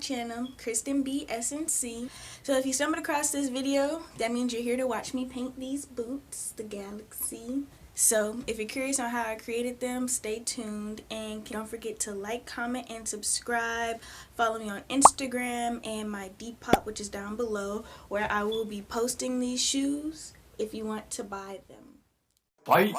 channel, Kristen B SNC. So if you stumbled across this video, that means you're here to watch me paint these boots, the Galaxy. So if you're curious on how I created them, stay tuned, and don't forget to like, comment, and subscribe. Follow me on Instagram and my Depop, which is down below, where I will be posting these shoes if you want to buy them. Bye.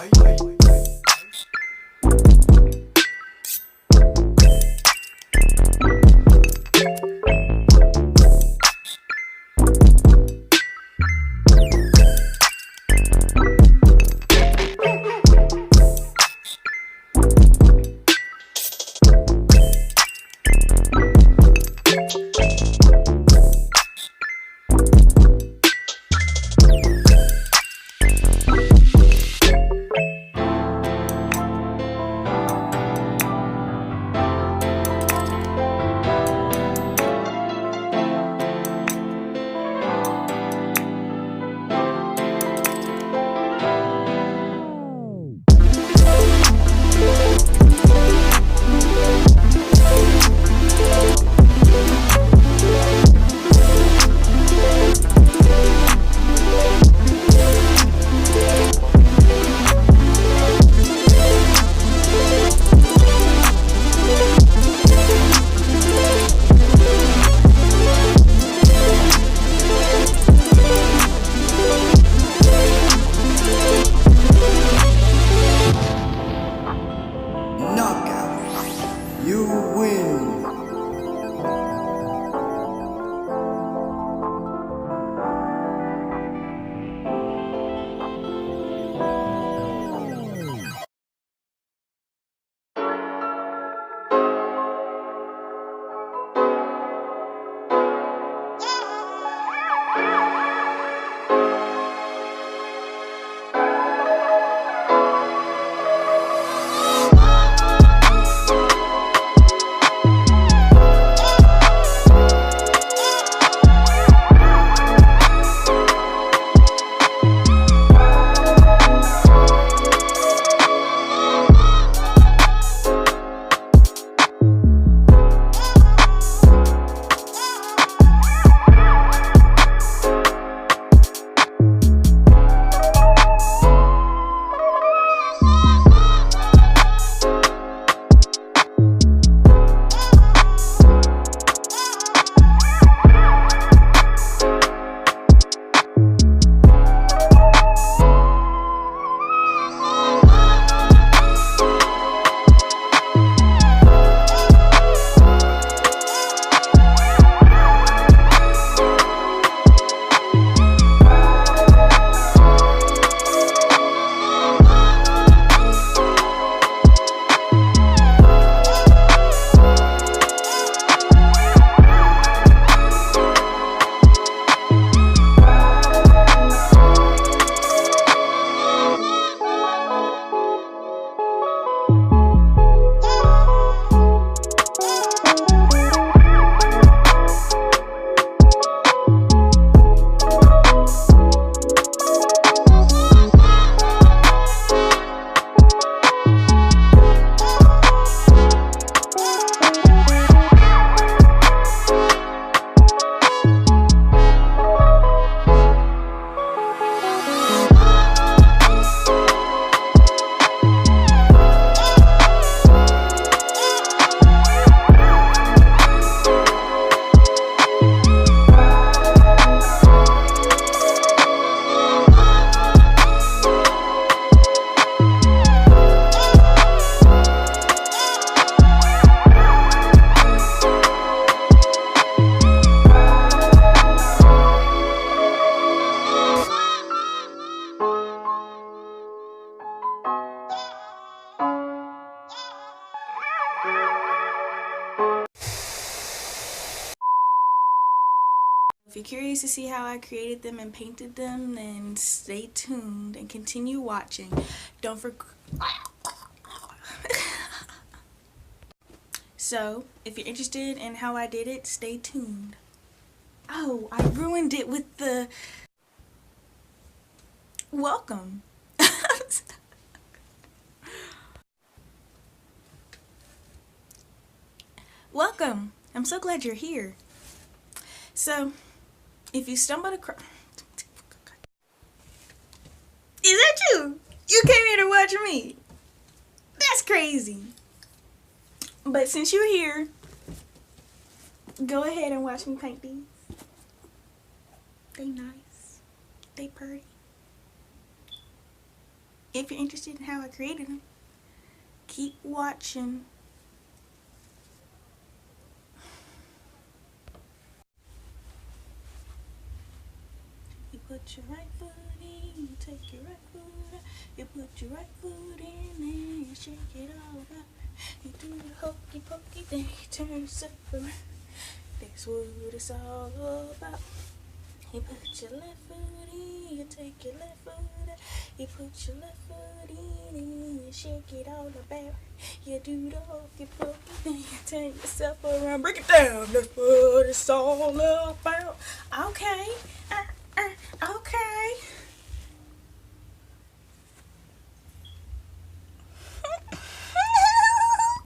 You win. If you're curious to see how I created them and painted them, then stay tuned and continue watching. Don't forget. So, if you're interested in how I did it, stay tuned. Oh, I ruined it with the welcome. Welcome. I'm so glad you're here. So, if you stumbled across... Is that you? You came here to watch me. That's crazy. But since you're here, go ahead and watch me paint these. They nice. They pretty. If you're interested in how I created them, keep watching. You put your right foot in, you take your right foot out. You put your right foot in there, you shake it all out. You do the hokey pokey, then you turn yourself around. That's what it's all about. You put your left foot in, you take your left foot out. You put your left foot in and you shake it all about. You do the hokey pokey, then you turn yourself around. Break it down, that's what it's all about. Okay, okay.